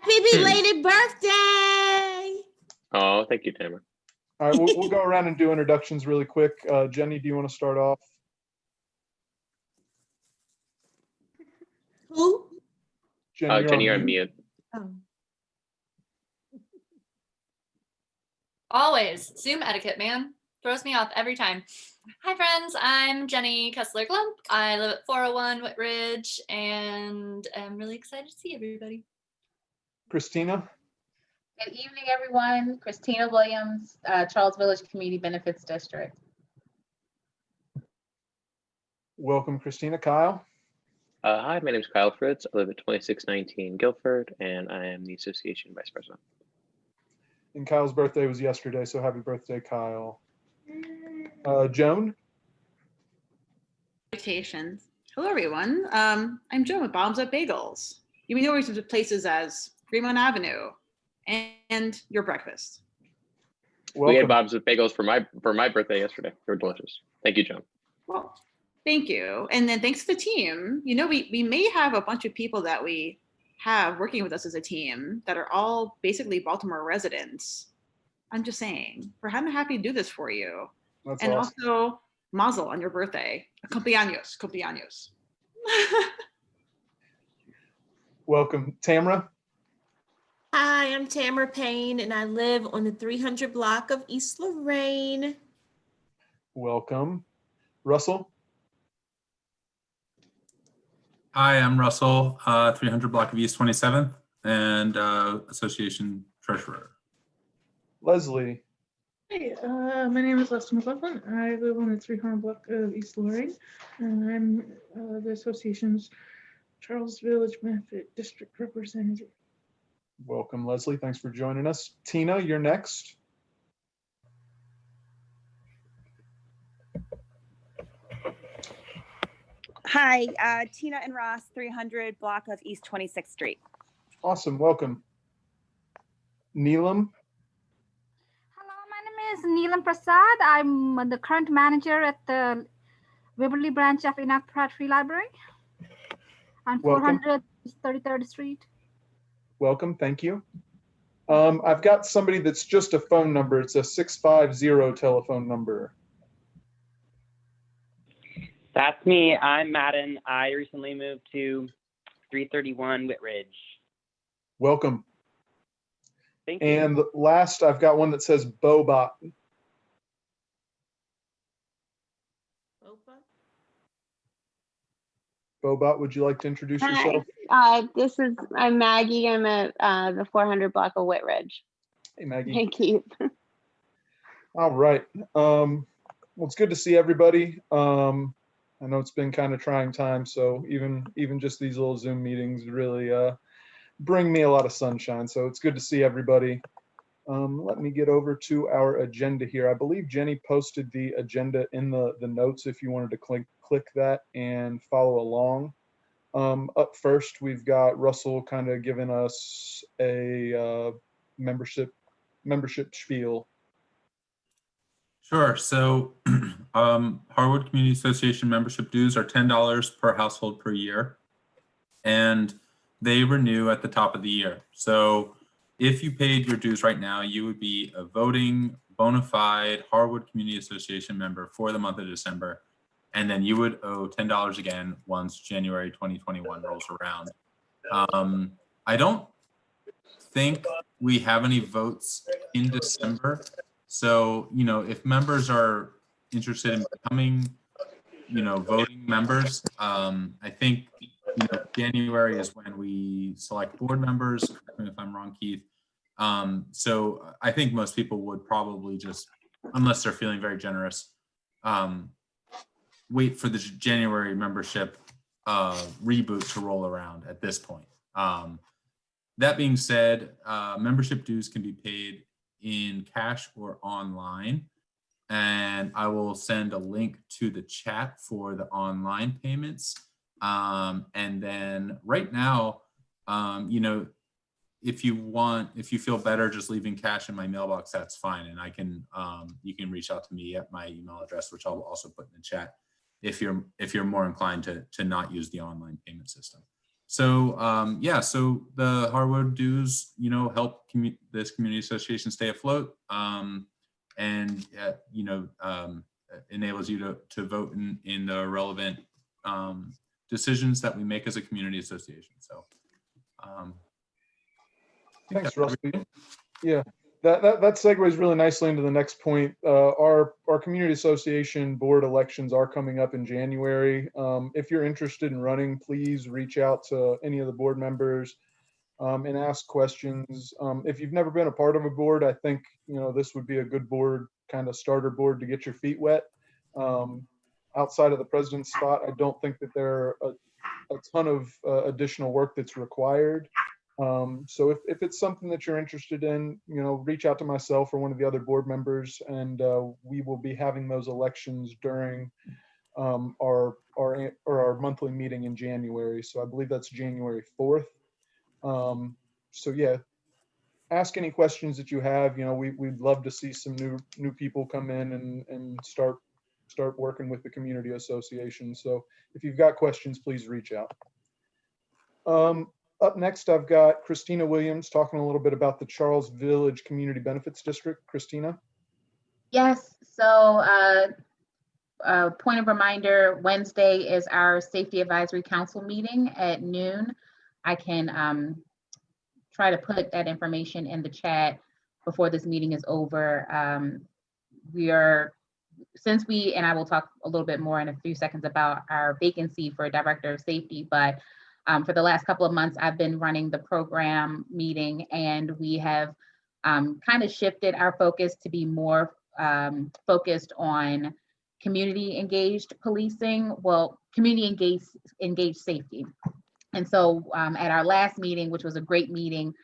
Happy belated birthday! Oh, thank you, Tamara. All right, we'll go around and do introductions really quick. Jenny, do you want to start off? Who? Jenny, you're on mute. Oh. Always. Zoom etiquette, man. Throws me off every time. Hi, friends. I'm Jenny Kessler-Glump. I live at 401 Whitridge, and I'm really excited to see everybody. Christina? Good evening, everyone. Christina Williams, Charles Village Community Benefits District. Welcome, Christina. Kyle? Hi, my name is Kyle Fritz. I live at 2619 Guilford, and I am the association vice president. And Kyle's birthday was yesterday, so happy birthday, Kyle. Joan? Salutations. Hello, everyone. I'm Joan with Bottoms Up Bagels. You may know me from places as Fremont Avenue and your breakfast. Welcome. We had Bob's with bagels for my birthday yesterday. They were delicious. Thank you, Joan. Well, thank you. And then thanks to the team. You know, we may have a bunch of people that we have working with us as a team that are all basically Baltimore residents. I'm just saying, we're happy to do this for you. That's and awesome. Also, mazel on your birthday. Cumpleaños, cumpleaños. Welcome. Tamara? Hi, I'm Tamara Payne, and I live on the 300 block of East Lorraine. Welcome. Russell? Hi, I'm Russell, 300 block of East 27th, and association treasurer. Leslie? Hey, my name is Leslie McLaughlin. I live on the 300 block of East Lorraine, and I'm the association's Charles Village Benefit District representative. Welcome, Leslie. Thanks for joining us. Tina, you're next. Hi, Tina and Ross, 300 block of East 26th Street. Awesome. Welcome. Neelam? Hello, my name is Neelam Prasad. I'm the current manager at the Waverly branch of Enoch Pratt Free Library on 400 33rd Street. Welcome. Thank you. I've got somebody that's just a phone number. It's a 650 telephone number. That's me. I'm Madden. I recently moved to 331 Whitridge. Welcome. Thank you. And last, I've got one that says Bobot. Bobot, would you like to introduce yourself? Hi, I'm Maggie. I'm at the 400 block of Whitridge. Hey, Maggie. Thank you. All right. Well, it's good to see everybody. I know it's been kind of trying time, so even just these little Zoom meetings really bring me a lot of sunshine. So it's good to see everybody. Let me get over to our agenda here. I believe Jenny posted the agenda in the notes if you wanted to click that and follow along. Up first, we've got Russell kind of giving us a membership spiel. Sure. So Harwood Community Association membership dues are $10 per household per year, and they renew at the top of the year. So if you paid your dues right now, you would be a voting bona fide Harwood Community Association member for the month of December, and then you would owe $10 again once January 2021 rolls around. I don't think we have any votes in December. So, you know, if members are interested in becoming, you know, voting members, I think, you know, January is when we select board members. Correct me if I'm wrong, Keith. So I think most people would probably just, unless they're feeling very generous, wait for the January membership reboot to roll around at this point. That being said, membership dues can be paid in cash or online, and I will send a link to the chat for the online payments. And then right now, you know, if you feel better just leaving cash in my mailbox, that's fine. And I can, you can reach out to me at my email address, which I'll also put in the chat if you're more inclined to not use the online payment system. So yeah, so the Harwood dues, you know, help this community association stay afloat, and you know, enables you to vote in the relevant decisions that we make as a community association. So thanks, Rusty. Yeah, that segues really nicely into the next point. Our community association board elections are coming up in January. If you're interested in running, please reach out to any of the board members and ask questions. If you've never been a part of a board, I think, you know, this would be a good board, kind of starter board to get your feet wet. Outside of the president's spot, I don't think that there are a ton of additional work that's required. So if it's something that you're interested in, you know, reach out to myself or one of the other board members, and we will be having those elections during our monthly meeting in January. So I believe that's January 4th. So yeah, ask any questions that you have. You know, we'd love to see some new people come in and start working with the community association. So if you've got questions, please reach out. Up next, I've got Christina Williams talking a little bit about the Charles Village Community Benefits District. Christina? Yes, so point of reminder, Wednesday is our Safety Advisory Council meeting at noon. I can try to put that information in the chat before this meeting is over. And I will talk a little bit more in a few seconds about our vacancy for Director of Safety, but for the last couple of months, I've been running the program meeting, and we have kind of shifted our focus to be more focused on community engaged policing, community engaged safety. And so at our last meeting, which was a great meeting,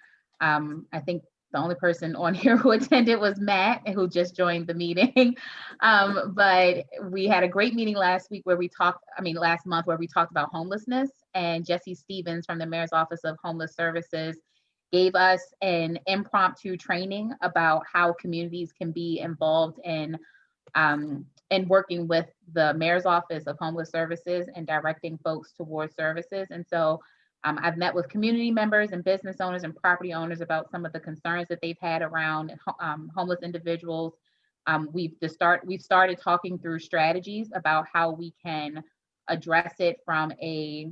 I think the only person on here who attended was Matt, who just joined the meeting. But we had a great meeting last month where we talked about homelessness, and Jesse Stevens from the Mayor's Office of Homeless Services gave us an impromptu training about how communities can be involved in working with the Mayor's Office of Homeless Services and directing folks towards services. And so I've met with community members and business owners and property owners about some of the concerns that they've had around homeless individuals. We've started talking through strategies about how we can address it from a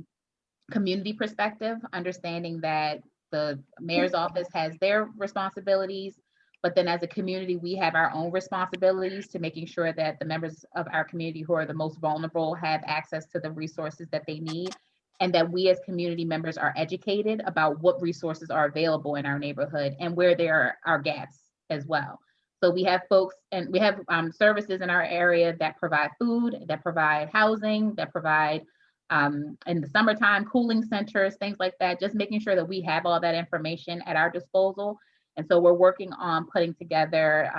community perspective, understanding that the mayor's office has their responsibilities, but then as a community, we have our own responsibilities to making sure that the members of our community who are the most vulnerable have access to the resources that they need, and that we as community members are educated about what resources are available in our neighborhood and where there are gaps as well. So we have folks and we have services in our area that provide food, that provide housing, that provide in the summertime, cooling centers, things like that, just making sure that we have all that information at our disposal. And so we're working on putting together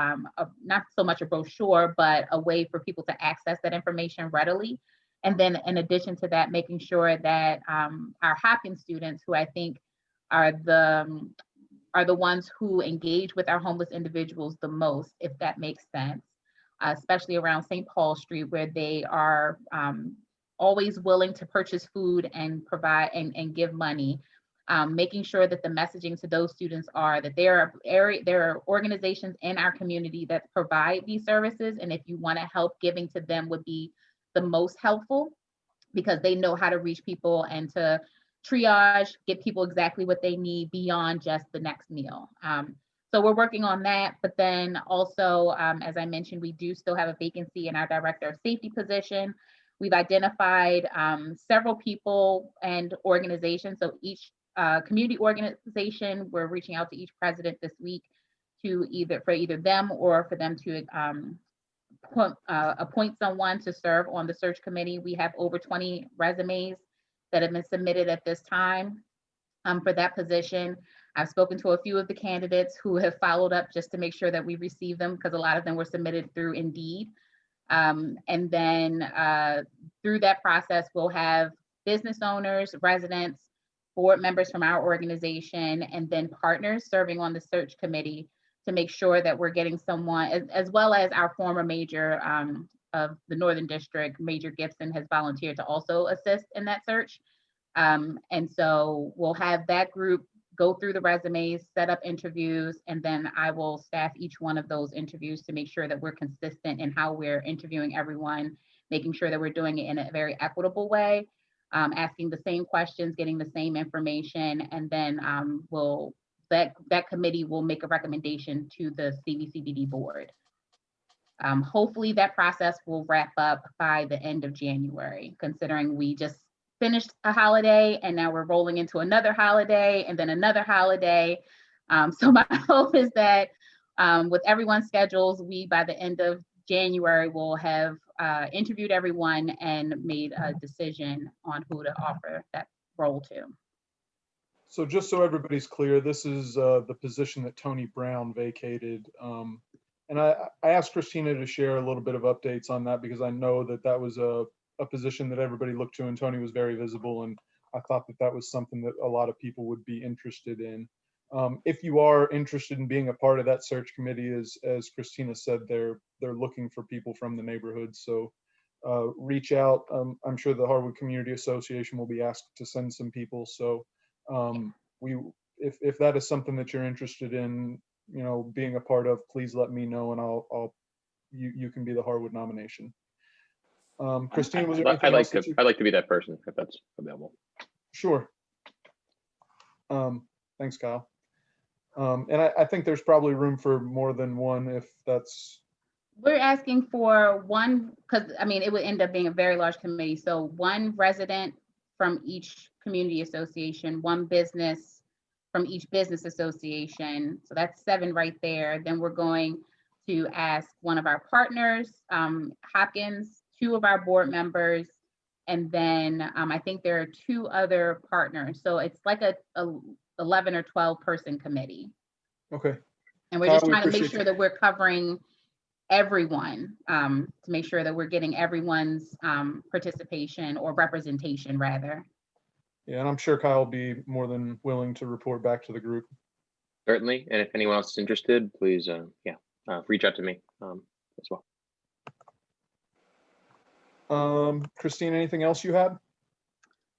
not so much a brochure, but a way for people to access that information readily. And then in addition to that, making sure that our Hopkins students, who I think are the ones who engage with our homeless individuals the most, if that makes sense, especially around St. Paul Street, where they are always willing to purchase food and provide and give money, making sure that the messaging to those students are that there are organizations in our community that provide these services, and if you want to help, giving to them would be the most helpful, because they know how to reach people and to triage, get people exactly what they need beyond just the next meal. So we're working on that, but then also, as I mentioned, we do still have a vacancy in our Director of Safety position. We've identified several people and organizations. So each community organization, we're reaching out to each president this week to either them or for them to appoint someone to serve on the search committee. We have over 20 resumes that have been submitted at this time for that position. I've spoken to a few of the candidates who have followed up just to make sure that we receive them, because a lot of them were submitted through Indeed. And then through that process, we'll have business owners, residents, board members from our organization, and then partners serving on the search committee to make sure that we're getting someone, as well as our former mayor of the Northern District, Major Gibson, has volunteered to also assist in that search. And so we'll have that group go through the resumes, set up interviews, and then I will staff each one of those interviews to make sure that we're consistent in how we're interviewing everyone, making sure that we're doing it in a very equitable way, asking the same questions, getting the same information, and then that committee will make a recommendation to the CVCBD board. Hopefully that process will wrap up by the end of January, considering we just finished a holiday and now we're rolling into another holiday and then another holiday. So my hope is that with everyone's schedules, we by the end of January will have interviewed everyone and made a decision on who to offer that role to. So just so everybody's clear, this is the position that Tony Brown vacated. And I asked Christina to share a little bit of updates on that because I know that that was a position that everybody looked to, and Tony was very visible, and I thought that that was something that a lot of people would be interested in. If you are interested in being a part of that search committee, as Christina said, they're looking for people from the neighborhood. So reach out. I'm sure the Harwood Community Association will be asked to send some people. So if that is something that you're interested in, you know, being a part of, please let me know, and you can be the Harwood nomination. Christine, was there anything else that I'd like to be that person if that's available. Sure. Thanks, Kyle. And I think there's probably room for more than one if that's. We're asking for one, because I mean, it would end up being a very large committee. So one resident from each community association, one business from each business association. So that's 7 right there. Then we're going to ask one of our partners, Hopkins, 2 of our board members, and then I think there are 2 other partners. So it's like a 11 or 12 person committee. Okay. And we're just trying to make sure that we're covering everyone, to make sure that we're getting everyone's participation or representation rather. Yeah, and I'm sure Kyle will be more than willing to report back to the group. Certainly, and if anyone else is interested, please, reach out to me as well. Christine, anything else you had?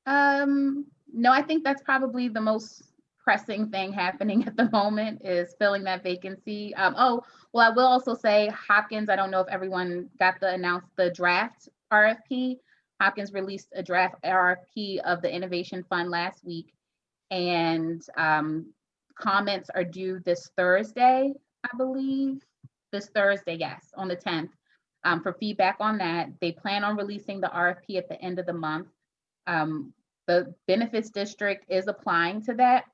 No, I think that's probably the most pressing thing happening at the moment is filling that vacancy. Oh, well, I will also say Hopkins, I don't know if everyone got the draft RFP. Hopkins released a draft RFP of the Innovation Fund last week, and comments are due this Thursday, I believe. This Thursday, yes, on the 10th. For feedback on that. They plan on releasing the RFP at the end of the month. The benefits district is applying to that.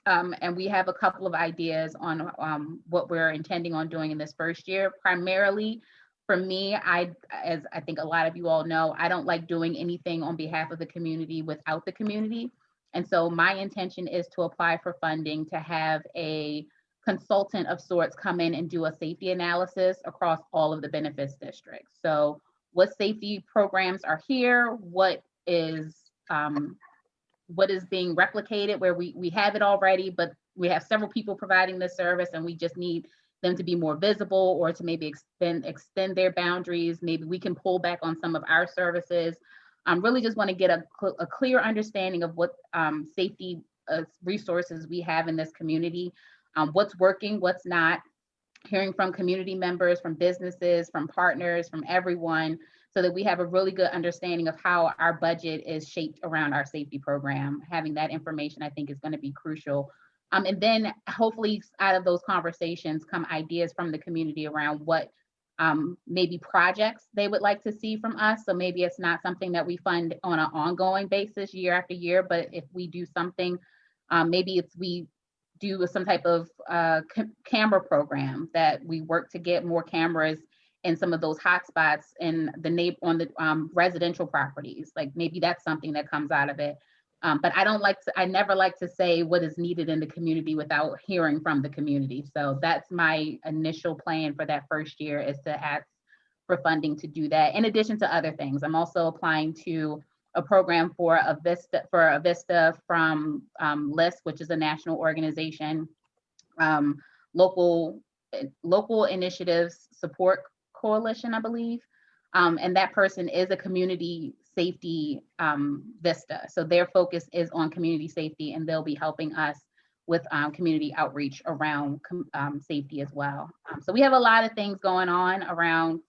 And we have a couple of ideas on what we're intending on doing in this first year. Primarily, for me, as I think a lot of you all know, I don't like doing anything on behalf of the community without the community. And so my intention is to apply for funding to have a consultant of sorts come in and do a safety analysis across all of the benefits districts. So what safety programs are here, what is being replicated where we have it already, but we have several people providing this service and we just need them to be more visible or to maybe extend their boundaries. Maybe we can pull back on some of our services. Really just want to get a clear understanding of what safety resources we have in this community. What's working, what's not, hearing from community members, from businesses, from partners, from everyone, so that we have a really good understanding of how our budget is shaped around our safety program. Having that information, I think, is going to be crucial. And then hopefully out of those conversations come ideas from the community around what maybe projects they would like to see from us. So maybe it's not something that we fund on an ongoing basis year after year, but if we do something, maybe we do some type of camera program that we work to get more cameras in some of those hotspots in on the residential properties. Like maybe that's something that comes out of it. But I never like to say what is needed in the community without hearing from the community. So that's my initial plan for that first year, is to ask for funding to do that. In addition to other things, I'm also applying to a program for a Vista from LIST, which is a national organization, local initiatives support coalition, I believe. And that person is a community safety vista. So their focus is on community safety, and they'll be helping us with community outreach around safety as well. So we have a lot of things going on around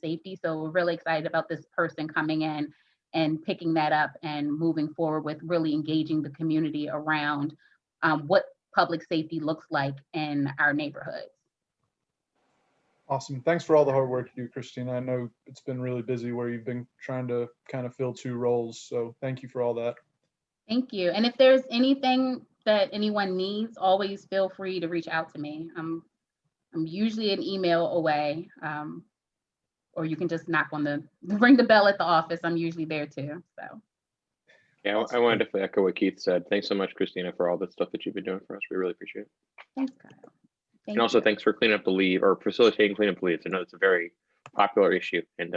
safety. So we're really excited about this person coming in and picking that up and moving forward with really engaging the community around what public safety looks like in our neighborhoods. Awesome. Thanks for all the hard work you do, Christina. I know it's been really busy where you've been trying to kind of fill 2 roles. So thank you for all that. Thank you. And if there's anything that anyone needs, always feel free to reach out to me. I'm usually an email away, or you can just ring the bell at the office. I'm usually there too. So. Yeah, I wanted to echo what Keith said. Thanks so much, Christina, for all the stuff that you've been doing for us. We really appreciate it. Thanks, Kyle. And also thanks for cleaning up the leave or facilitating cleanup the leaves. I know it's a very popular issue. And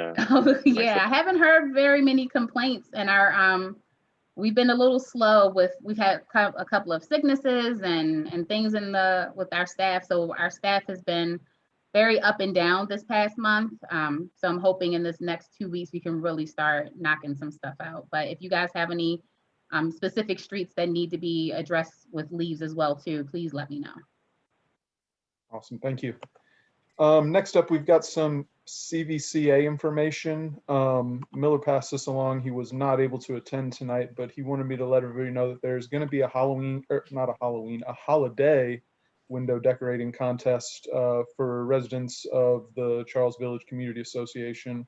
yeah, I haven't heard very many complaints, and we've been a little slow we've had a couple of sicknesses and things with our staff. So our staff has been very up and down this past month. So I'm hoping in this next 2 weeks, we can really start knocking some stuff out. But if you guys have any specific streets that need to be addressed with leaves as well too, please let me know. Awesome, thank you. Next up, we've got some CVCA information. Miller passed this along. He was not able to attend tonight, but he wanted me to let everybody know that there's going to be a holiday window decorating contest for residents of the Charles Village Community Association,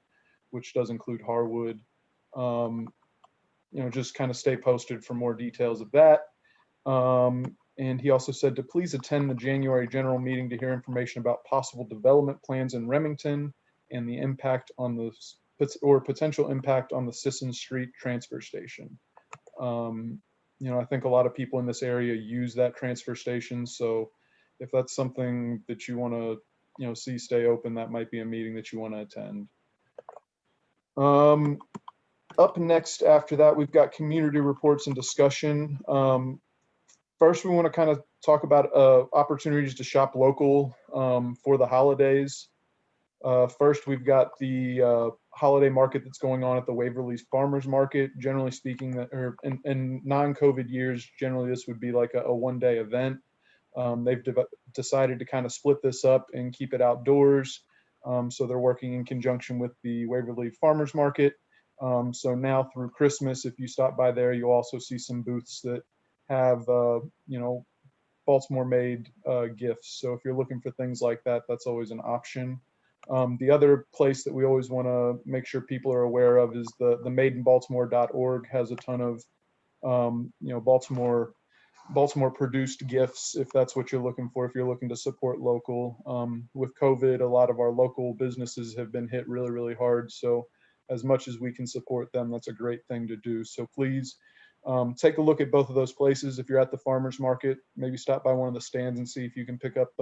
which does include Harwood. Just kind of stay posted for more details of that. And he also said to please attend the January general meeting to hear information about possible development plans in Remington and the impact on potential impact on the Sisson Street transfer station. I think a lot of people in this area use that transfer station. So if that's something that you want to, see stay open, that might be a meeting that you want to attend. Up next after that, we've got community reports and discussion. First, we want to kind of talk about opportunities to shop local for the holidays. First, we've got the holiday market that's going on at the Waverly's Farmers Market. Generally speaking, in non-COVID years, generally this would be like a one-day event. They've decided to kind of split this up and keep it outdoors. So they're working in conjunction with the Waverly Farmers Market. So now through Christmas, if you stop by there, you'll also see some booths that have Baltimore-made gifts. So if you're looking for things like that, that's always an option. The other place that we always want to make sure people are aware of is the madeinbaltimore.org has a ton of Baltimore produced gifts, if that's what you're looking for, if you're looking to support local. With COVID, a lot of our local businesses have been hit really, really hard. So as much as we can support them, that's a great thing to do. So please take a look at both of those places. If you're at the farmers market, maybe stop by one of the stands and see if you can pick up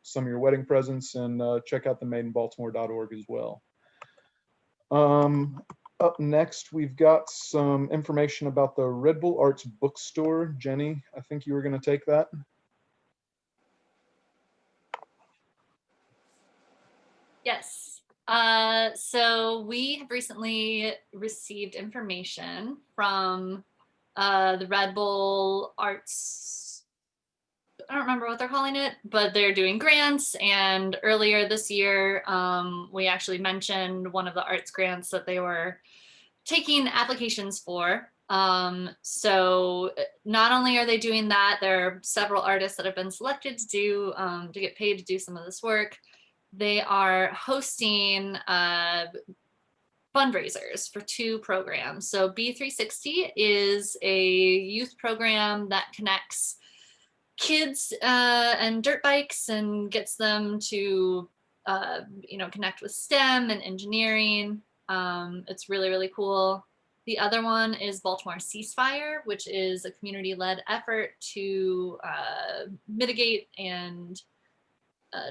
some of your wedding presents, and check out the madeinbaltimore.org as well. Up next, we've got some information about the Red Bull Arts Bookstore. Jenny, I think you were going to take that. Yes. So we have recently received information from the Red Bull Arts. I don't remember what they're calling it, but they're doing grants. And earlier this year, we actually mentioned one of the arts grants that they were taking applications for. So not only are they doing that, there are several artists that have been selected to get paid to do some of this work. They are hosting fundraisers for 2 programs. So B360 is a youth program that connects kids and dirt bikes and gets them to connect with STEM and engineering. It's really, really cool. The other one is Baltimore Ceasefire, which is a community-led effort to mitigate and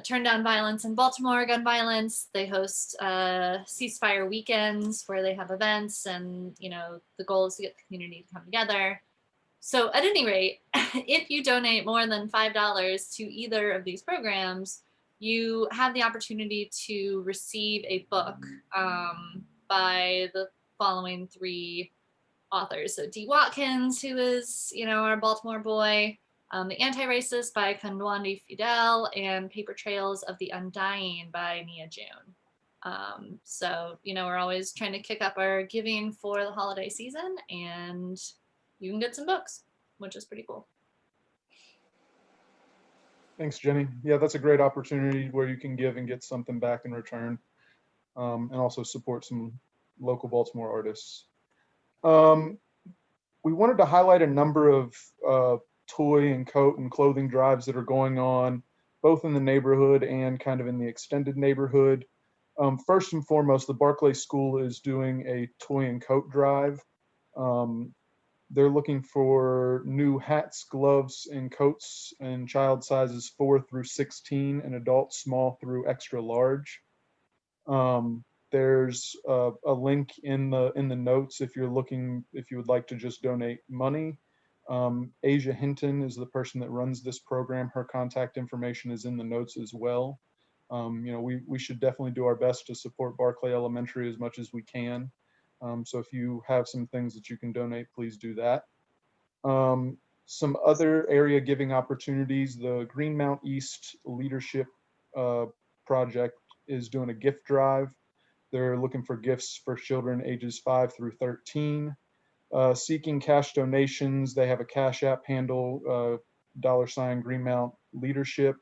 turn down violence in Baltimore, gun violence. They host ceasefire weekends where they have events, and the goal is to get the community to come together. So at any rate, if you donate more than $5 to either of these programs, you have the opportunity to receive a book by the following 3 authors. So Dee Watkins, who is, our Baltimore boy, The Anti-Racist by Kandwandi Fidel, and Paper Trails of the Undying by Nia June. So, we're always trying to kick up our giving for the holiday season, and you can get some books, which is pretty cool. Thanks, Jenny. Yeah, that's a great opportunity where you can give and get something back in return, and also support some local Baltimore artists. We wanted to highlight a number of toy and coat and clothing drives that are going on, both in the neighborhood and kind of in the extended neighborhood. First and foremost, the Barclay School is doing a toy and coat drive. They're looking for new hats, gloves, and coats in child sizes 4 through 16 and adult small through extra large. There's a link in the notes if you would like to just donate money. Asia Hinton is the person that runs this program. Her contact information is in the notes as well. We should definitely do our best to support Barclay Elementary as much as we can. So if you have some things that you can donate, please do that. Some other area giving opportunities, the Greenmount East Leadership Project is doing a gift drive. They're looking for gifts for children ages 5 through 13. Seeking cash donations, they have a Cash App handle, $ Greenmount Leadership.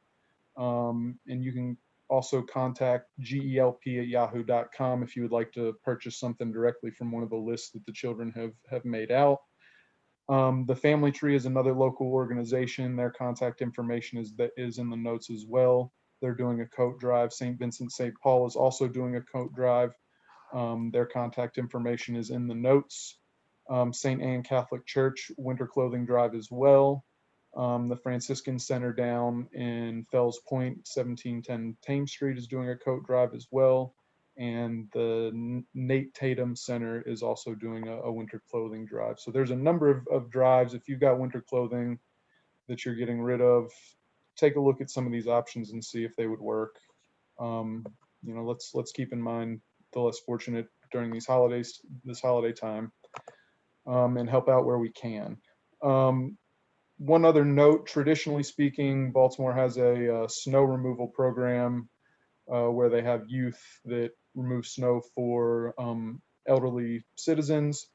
And you can also contact gelp@yahoo.com if you would like to purchase something directly from one of the lists that the children have made out. The Family Tree is another local organization. Their contact information is in the notes as well. They're doing a coat drive. St. Vincent St. Paul is also doing a coat drive. Their contact information is in the notes. St. Anne Catholic Church winter clothing drive as well. The Franciscan Center down in Fells Point, 1710 Thames Street is doing a coat drive as well. And the Nate Tatum Center is also doing a winter clothing drive. So there's a number of drives. If you've got winter clothing that you're getting rid of, take a look at some of these options and see if they would work. Let's keep in mind the less fortunate during this holiday time, and help out where we can. One other note, traditionally speaking, Baltimore has a snow removal program where they have youth that remove snow for elderly citizens.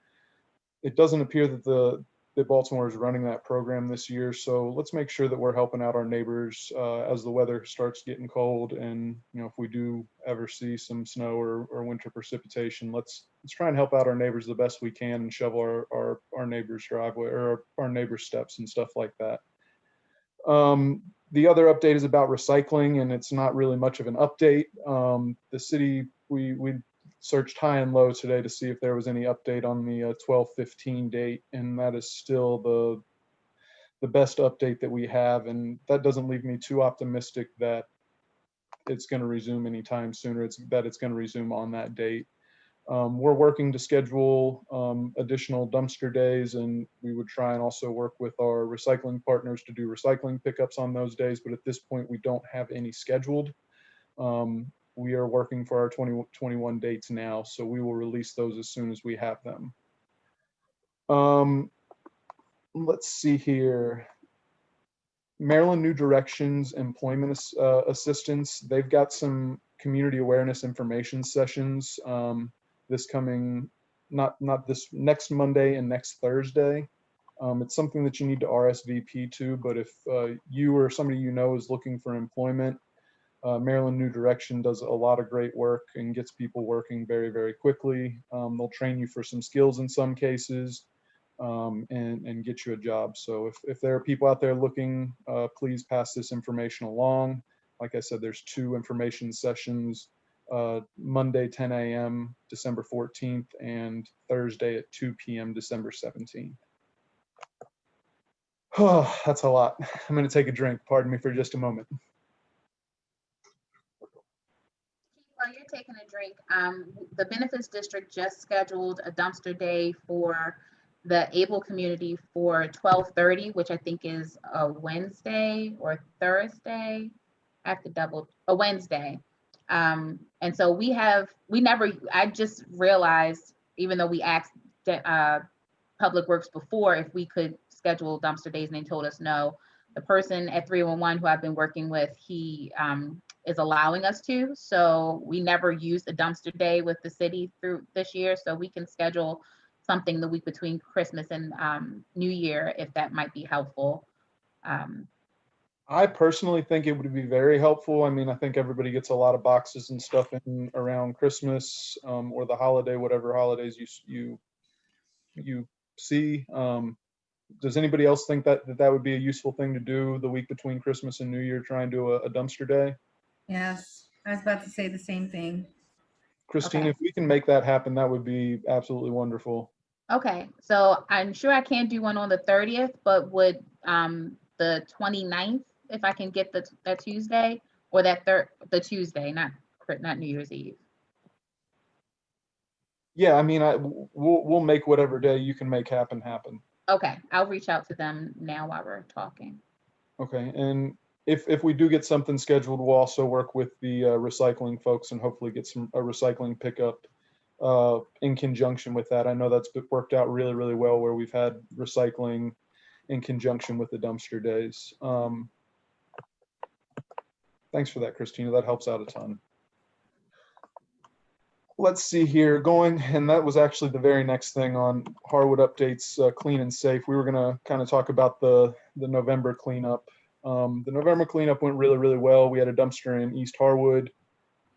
It doesn't appear that Baltimore is running that program this year, so let's make sure that we're helping out our neighbors as the weather starts getting cold. And if we do ever see some snow or winter precipitation, let's try and help out our neighbors the best we can and shovel our neighbors' driveway or our neighbors' steps and stuff like that. The other update is about recycling, and it's not really much of an update. The city, we searched high and low today to see if there was any update on the 12/15 date, and that is still the best update that we have, and that doesn't leave me too optimistic that it's going to resume anytime sooner. It's going to resume on that date. We're working to schedule additional dumpster days, and we would try and also work with our recycling partners to do recycling pickups on those days, but at this point we don't have any scheduled. We are working for our 2021 dates now, so we will release those as soon as we have them. Let's see here. Maryland New Directions Employment Assistance, they've got some community awareness information sessions this coming, not this next Monday and next Thursday. It's something that you need to RSVP to, but if you or somebody you know is looking for employment, Maryland New Direction does a lot of great work and gets people working very, very quickly. They'll train you for some skills in some cases, and get you a job. So if there are people out there looking, please pass this information along. Like I said, there's 2 information sessions, Monday 10 a.m. December 14th and Thursday at 2 p.m. December 17th. Oh, that's a lot. I'm going to take a drink. Pardon me for just a moment. While you're taking a drink, the Benefits District just scheduled a dumpster day for the able community for 12:30, which I think is a Wednesday or Thursday. I have to a Wednesday. And so I just realized even though we asked Public Works before if we could schedule dumpster days, and they told us no. The person at 311 who I've been working with, he is allowing us to. So we never used a dumpster day with the city through this year. So we can schedule something the week between Christmas and New Year, if that might be helpful. I personally think it would be very helpful. I mean, I think everybody gets a lot of boxes and stuff in around Christmas or the holiday, whatever holidays you see. Does anybody else think that would be a useful thing to do the week between Christmas and New Year, try and do a dumpster day? Yes, I was about to say the same thing. Christine, Okay. if we can make that happen, that would be absolutely wonderful. Okay, so I'm sure I can't do one on the 30th, but would the 29th, if I can get that Tuesday, or the Tuesday, not New Year's Eve. Yeah, I mean, we'll make whatever day you can make happen. Okay, I'll reach out to them now while we're talking. Okay, and if we do get something scheduled, we'll also work with the recycling folks and hopefully get a recycling pickup in conjunction with that. I know that's worked out really, really well where we've had recycling in conjunction with the dumpster days. Thanks for that, Christina. That helps out a ton. Let's see here, and that was actually the very next thing on Harwood Updates, Clean and Safe. We were gonna kind of talk about the November cleanup. The November cleanup went really, really well. We had a dumpster in East Harwood.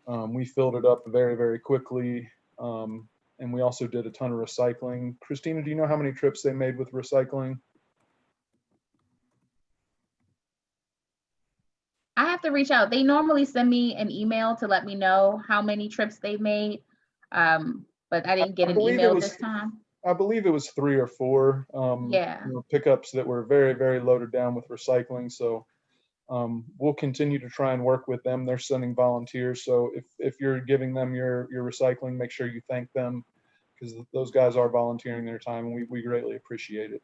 We filled it up very, very quickly. And we also did a ton of recycling. Christina, do you know how many trips they made with recycling? I have to reach out. They normally send me an email to let me know how many trips they've made, but I didn't get an email this time. I believe it was 3 or 4 Yeah. pickups that were very, very loaded down with recycling. So we'll continue to try and work with them. They're sending volunteers. So if you're giving them your recycling, make sure you thank them, because those guys are volunteering their time, and we greatly appreciate it.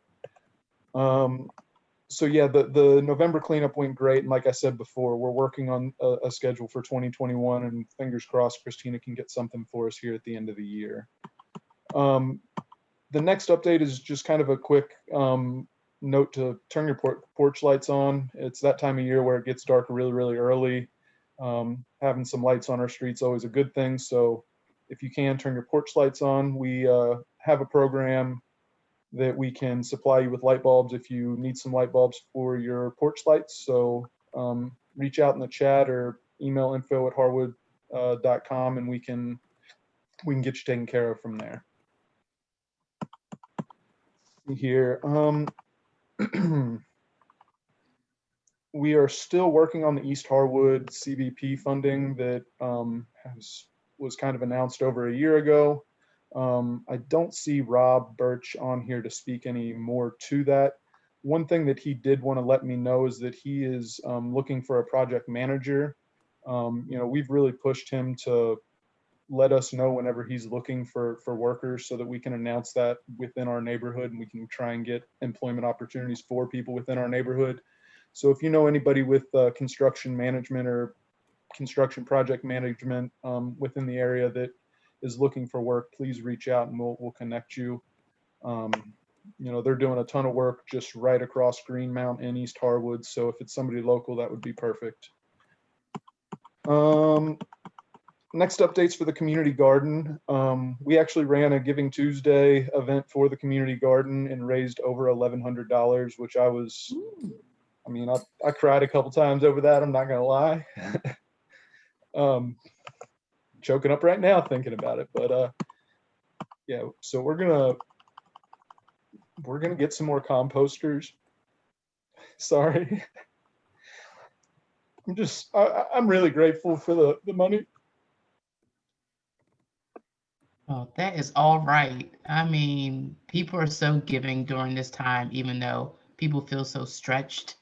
So yeah, the November cleanup went great. And like I said before, we're working on a schedule for 2021, and fingers crossed Christina can get something for us here at the end of the year. The next update is just kind of a quick note to turn your porch lights on. It's that time of year where it gets dark really, really early. Having some lights on our street's always a good thing. So if you can, turn your porch lights on. We have a program that we can supply you with light bulbs if you need some light bulbs for your porch lights. So reach out in the chat or email info@harwood.com, and we can get you taken care of from there. Here, we are still working on the East Harwood CVP funding that was kind of announced over a year ago. I don't see Rob Birch on here to speak any more to that. One thing that he did want to let me know is that he is looking for a project manager. We've really pushed him to let us know whenever he's looking for workers so that we can announce that within our neighborhood, and we can try and get employment opportunities for people within our neighborhood. So if you know anybody with construction management or construction project management within the area that is looking for work, please reach out and we'll connect you. They're doing a ton of work just right across Greenmount and East Harwood. So if it's somebody local, that would be perfect. Next updates for the community garden. We actually ran a Giving Tuesday event for the community garden and raised over $1,100, which I cried a couple times over that. I'm not gonna lie. Choking up right now thinking about it, but yeah. So we're gonna get some more composters. Sorry. I'm really grateful for the money. Oh, that is all right. I mean, people are so giving during this time, even though people feel so stretched.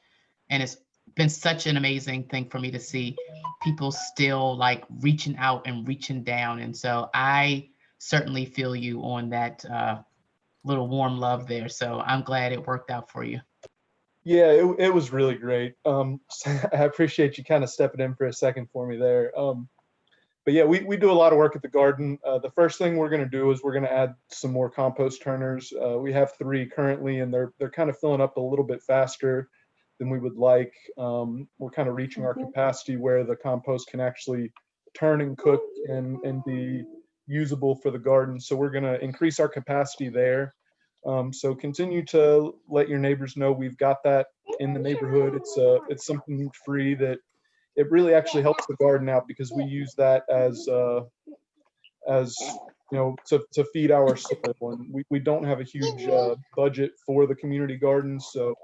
And it's been such an amazing thing for me to see people still like reaching out and reaching down. And so I certainly feel you on that little warm love there. So I'm glad it worked out for you. Yeah, it was really great. I appreciate you kind of stepping in for a second for me there. but yeah, we do a lot of work at the garden. The first thing we're going to do is we're going to add some more compost turners. We have 3 currently, and they're kind of filling up a little bit faster than we would like. We're kind of reaching our capacity where the compost can actually turn and cook and be usable for the garden. So we're going to increase our capacity there. So continue to let your neighbors know we've got that in the neighborhood. It's something free that it really actually helps the garden out, because we use that as you know, to feed our soil, and we don't have a huge budget for the community garden, so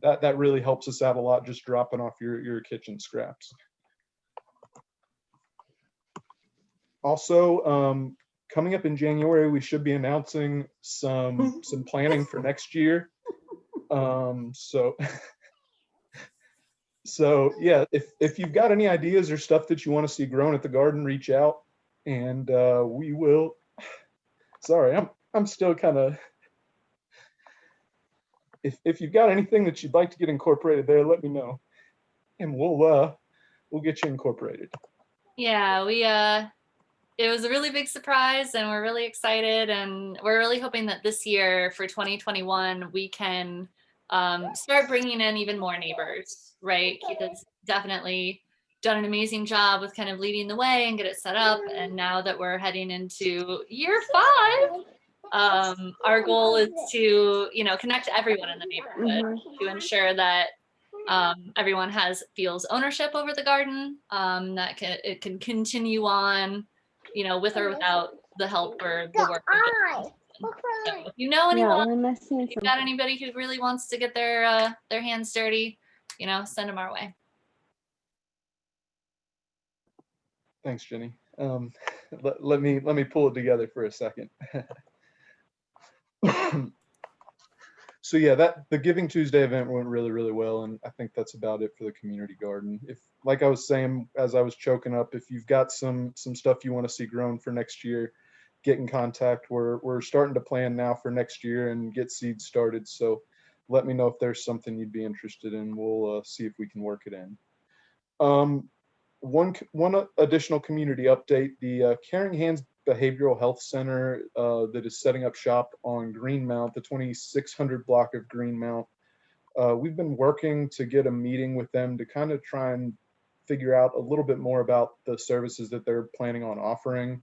that really helps us out a lot, just dropping off your kitchen scraps. Also, coming up in January, we should be announcing some planning for next year. So yeah, if you've got any ideas or stuff that you want to see grown at the garden, reach out, and we will. Sorry, I'm still kind of. If you've got anything that you'd like to get incorporated there, let me know, and we'll get you incorporated. Yeah, it was a really big surprise, and we're really excited, and we're really hoping that this year for 2021 we can start bringing in even more neighbors, right? Keith has definitely done an amazing job with kind of leading the way and get it set up, and now that we're heading into year 5, our goal is to, you know, connect everyone in the neighborhood to ensure that everyone feels ownership over the garden, that it can continue on, you know, with or without the help or the work of the person. So if you know anyone, if you've got anybody who really wants to get their hands dirty, you know, send them our way. Thanks, Jenny. Let me pull it together for a second. So yeah, the Giving Tuesday event went really, really well, and I think that's about it for the community garden. If, like I was saying as I was choking up, if you've got some stuff you want to see grown for next year, get in contact. We're starting to plan now for next year and get seeds started. So let me know if there's something you'd be interested in. We'll see if we can work it in. One additional community update: the Caring Hands Behavioral Health Center that is setting up shop on Greenmount, the 2600 block of Greenmount. We've been working to get a meeting with them to kind of try and figure out a little bit more about the services that they're planning on offering.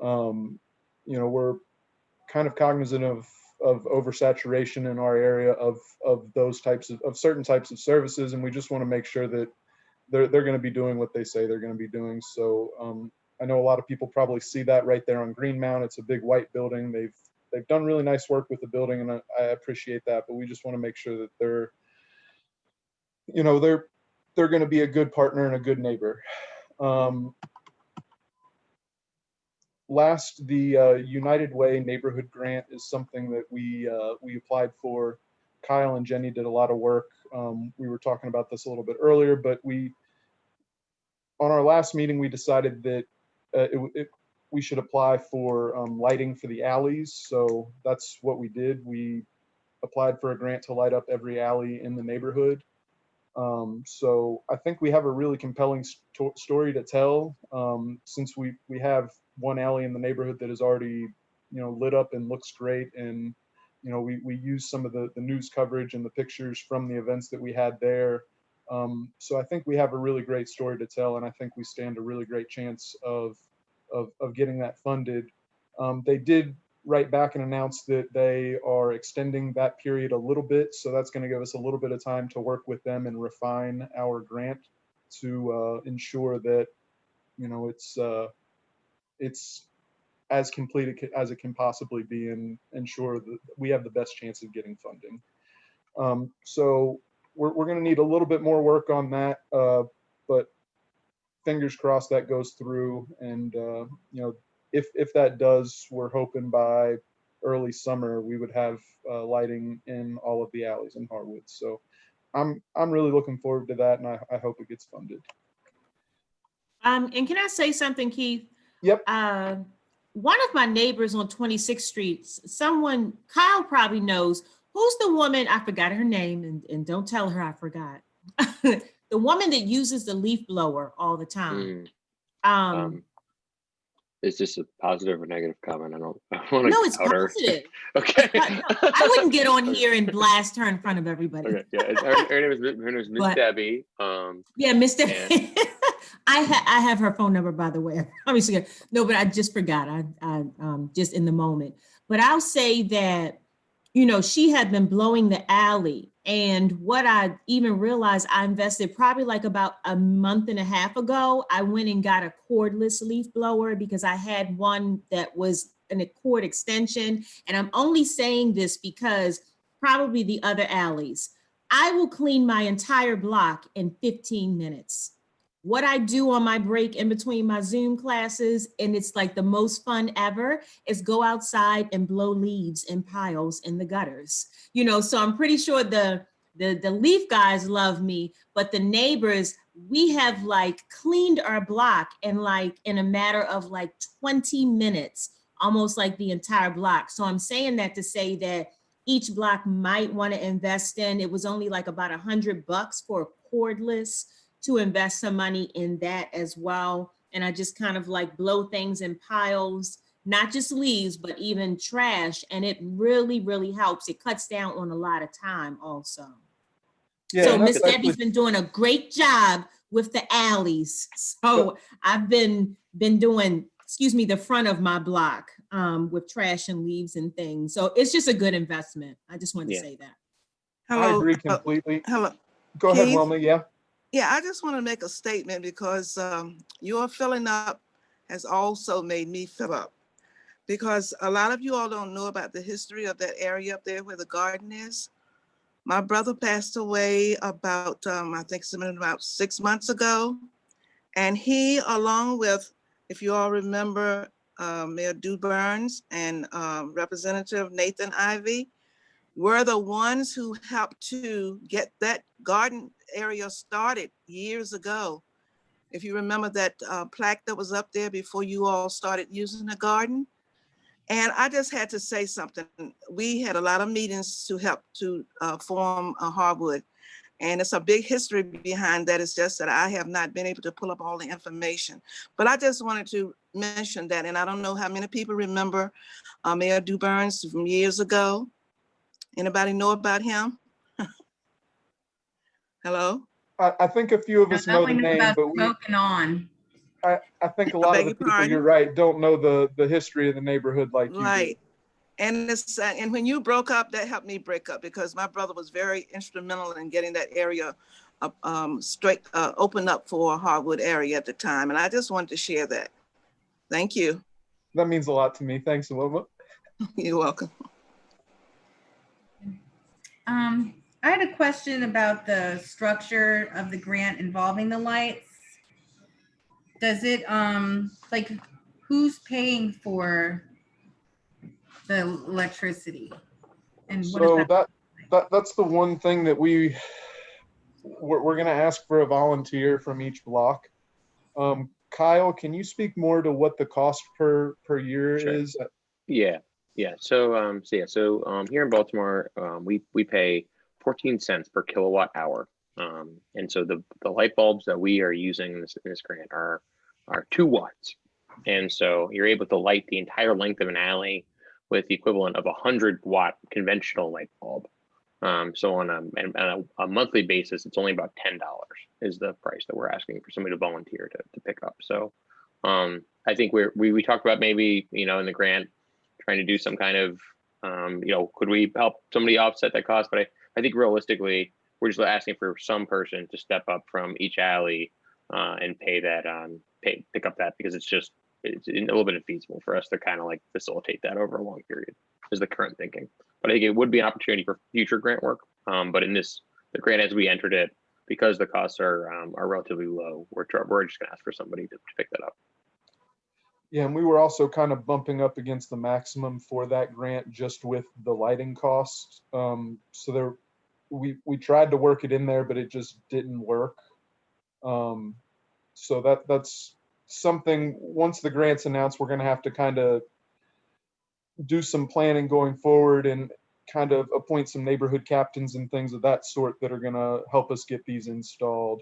You know, we're kind of cognizant of oversaturation in our area of those types of certain types of services, and we just want to make sure that they're going to be doing what they say they're going to be doing. So I know a lot of people probably see that right there on Greenmount. It's a big white building. They've done really nice work with the building, and I appreciate that. But we just want to make sure that they're going to be a good partner and a good neighbor. Last, the United Way neighborhood grant is something that we applied for. Kyle and Jenny did a lot of work. We were talking about this a little bit earlier, but on our last meeting, we decided that we should apply for lighting for the alleys. So that's what we did. We applied for a grant to light up every alley in the neighborhood. So I think we have a really compelling story to tell, since we have one alley in the neighborhood that is already, you know, lit up and looks great. And, you know, we use some of the news coverage and the pictures from the events that we had there. So I think we have a really great story to tell, and I think we stand a really great chance of getting that funded. They did write back and announce that they are extending that period a little bit, so that's going to give us a little bit of time to work with them and refine our grant to ensure that, you know, it's as complete as it can possibly be, and ensure that we have the best chance of getting funding. So we're going to need a little bit more work on that, but fingers crossed that goes through. And you know, if that does, we're hoping by early summer we would have lighting in all of the alleys in Harwood. So I'm really looking forward to that, and I hope it gets funded. And can I say something, Keith? Yep. One of my neighbors on 26th Street, Kyle probably knows, who's the woman, I forgot her name, and don't tell her I forgot. The woman that uses the leaf blower all the time. Is this a positive or negative comment? I don't want to No, it's out her. positive. Okay. No, I wouldn't get on here and blast her in front of everybody. Okay. Yeah. Her name is Miss But- Debbie. Yeah, Mr. And- I have her phone number, by the way. Obviously, no, but I just forgot. I just in the moment. But I'll say that, you know, she had been blowing the alley, and what I even realized, I invested probably like about a month and a half ago. I went and got a cordless leaf blower because I had one that was a cord extension, and I'm only saying this because probably the other alleys, I will clean my entire block in 15 minutes. What I do on my break in between my Zoom classes, and it's like the most fun ever, is go outside and blow leaves in piles in the gutters. You know, so I'm pretty sure the leaf guys love me, but the neighbors, we have like cleaned our block in a matter of like 20 minutes, almost like the entire block. So I'm saying that to say that each block might want to invest in. It was only like about $100 for a cordless, to invest some money in that as well. And I just kind of like blow things in piles, not just leaves, but even trash. And it really, really helps. It cuts down on a lot of time also. Yeah, So and that's Miss Debbie's actually- been doing a great job with the alleys. So I've been doing, the front of my block with trash and leaves and things. So it's just a good investment. I just wanted to say that. I agree completely. Hello. Go ahead, Keith? Wilma. Yeah. Yeah, I just want to make a statement because your filling up has also made me fill up. Because a lot of you all don't know about the history of that area up there where the garden is. My brother passed away about, I think it's been about 6 months ago. And he, along with, if you all remember, Mayor Dew Burns and Representative Nathan Ivey, were the ones who helped to get that garden area started years ago. If you remember that plaque that was up there before you all started using the garden. And I just had to say something. We had a lot of meetings to help to form Harwood. And it's a big history behind that. It's just that I have not been able to pull up all the information. But I just wanted to mention that. And I don't know how many people remember Mayor Dew Burns from years ago. Anybody know about him? Hello? I think a few of us know the name, but Smoking on. I think a lot of the people, you're right, don't know the history of the neighborhood like you do. Right. And it's and when you broke up, that helped me break up because my brother was very instrumental in getting that area opened up for Harwood area at the time. And I just wanted to share that. Thank you. That means a lot to me. Thanks, Wilma. You're welcome. I had a question about the structure of the grant involving the lights. Does it, like, who's paying for the electricity? And what So is that's the one thing that we're going to ask for a volunteer from each block. Kyle, can you speak more to what the cost per year is? Yeah. So here in Baltimore, we pay 14 cents per kilowatt hour. And so the light bulbs that we are using in this grant are 2 watts. And so you're able to light the entire length of an alley with the equivalent of a 100-watt conventional light bulb. So on a monthly basis, it's only about $10 is the price that we're asking for somebody to volunteer to pick up. So I think we talked about maybe, in the grant, trying to do some kind of, could we help somebody offset that cost? But I think realistically, we're just asking for some person to step up from each alley and pay that, pick up that, because it's a little bit infeasible for us to kind of like facilitate that over a long period is the current thinking. But I think it would be an opportunity for future grant work. But in the grant as we entered it, because the costs are relatively low, we're just gonna ask for somebody to pick that up. Yeah, and we were also kind of bumping up against the maximum for that grant just with the lighting costs. So we tried to work it in there, but it just didn't work. So that's something, once the grant's announced, we're going to have to kind of do some planning going forward and kind of appoint some neighborhood captains and things of that sort that are going to help us get these installed.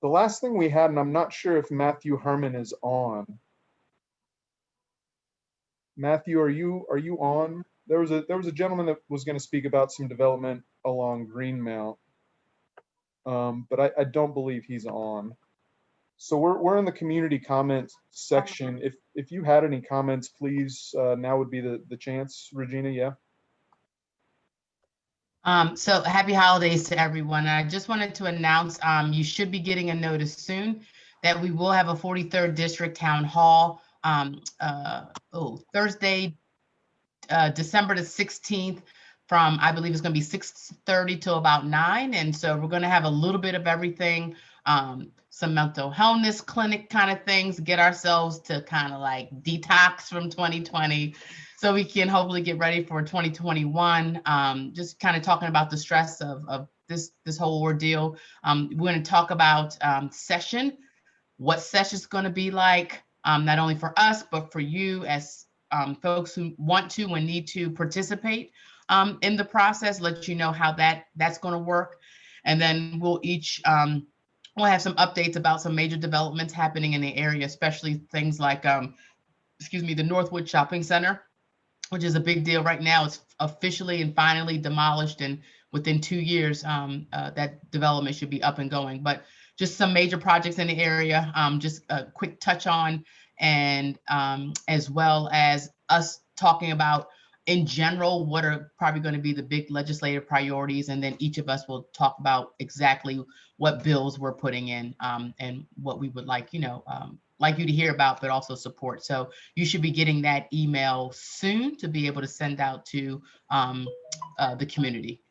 The last thing we had, and I'm not sure if Matthew Herman is on. Matthew, are you on? There was a gentleman that was going to speak about some development along Greenmount, but I don't believe he's on. So we're in the community comments section. If you had any comments, please, now would be the chance. Regina, yeah. So happy holidays to everyone. I just wanted to announce, you should be getting a notice soon that we will have a 43rd District Town Hall Thursday, December the 16th from, I believe it's going to be 6:30 till about 9. And so we're going to have a little bit of everything, some mental wellness clinic kind of things, get ourselves to kind of like detox from 2020 so we can hopefully get ready for 2021. Just kind of talking about the stress of this whole ordeal. We're going to talk about session, what session's going to be like, not only for us, but for you as folks who want to and need to participate in the process, let you know how that's going to work. And then we'll each, we'll have some updates about some major developments happening in the area, especially things like, the Northwood Shopping Center, which is a big deal right now. It's officially and finally demolished, and within 2 years, that development should be up and going. But just some major projects in the area, just a quick touch on, and as well as us talking about in general, what are probably going to be the big legislative priorities. And then each of us will talk about exactly what bills we're putting in and what we would like, like you to hear about, but also support. So you should be getting that email soon to be able to send out to the community.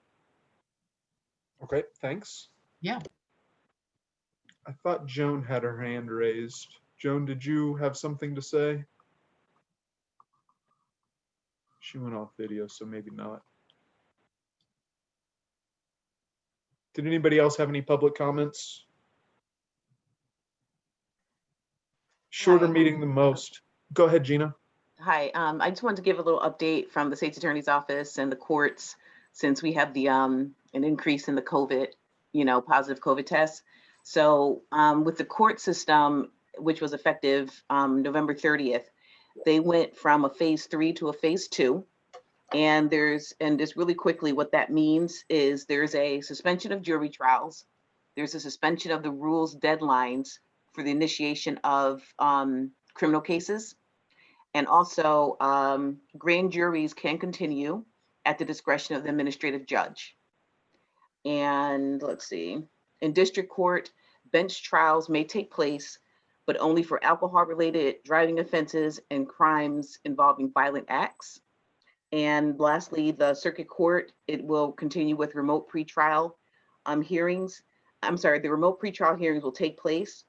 Okay, thanks. Yeah. I thought Joan had her hand raised. Joan, did you have something to say? She went off video, so maybe not. Did anybody else have any public comments? Shorter meeting than most. Go ahead, Gina. Hi, I just wanted to give a little update from the State's Attorney's Office and the courts, since we have the an increase in the COVID, positive COVID tests. So with the court system, which was effective November 30th, they went from a phase 3 to a phase 2. And just really quickly, what that means is there's a suspension of jury trials. There's a suspension of the rules deadlines for the initiation of criminal cases. And also grand juries can continue at the discretion of the administrative judge. And let's see, in district court, bench trials may take place, but only for alcohol-related driving offenses and crimes involving violent acts. And lastly, the circuit court, it will continue with remote pretrial hearings. The remote pretrial hearings will take place